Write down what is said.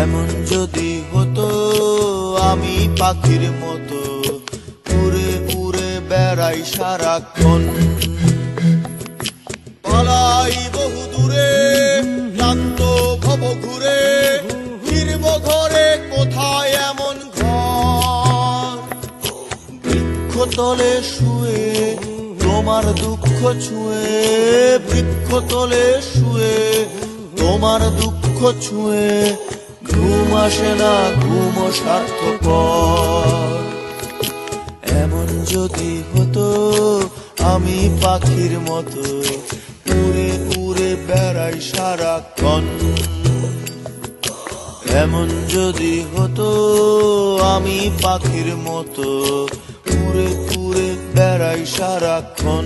এমন যদি হতো আমি পাখির মতো উড়ে উড়ে বেড়াই সারাক্ষণ, পালাই বহু দূরে ক্লান্ত ভব ঘুরে, ফিরব ঘরে কোথায় এমন ঘর। বৃক্ষতলে শুয়ে তোমার দুঃখ ছুঁয়ে, বৃক্ষতলে শুয়ে তোমার দুঃখ ছুঁয়ে, ঘুম আসে না ঘুম স্বার্থপর। এমন যদি হতো আমি পাখির মতো উড়ে উড়ে বেড়াই সারাক্ষণ, এমন যদি হতো আমি পাখির মতো উড়ে উড়ে বেড়াই সারাক্ষণ।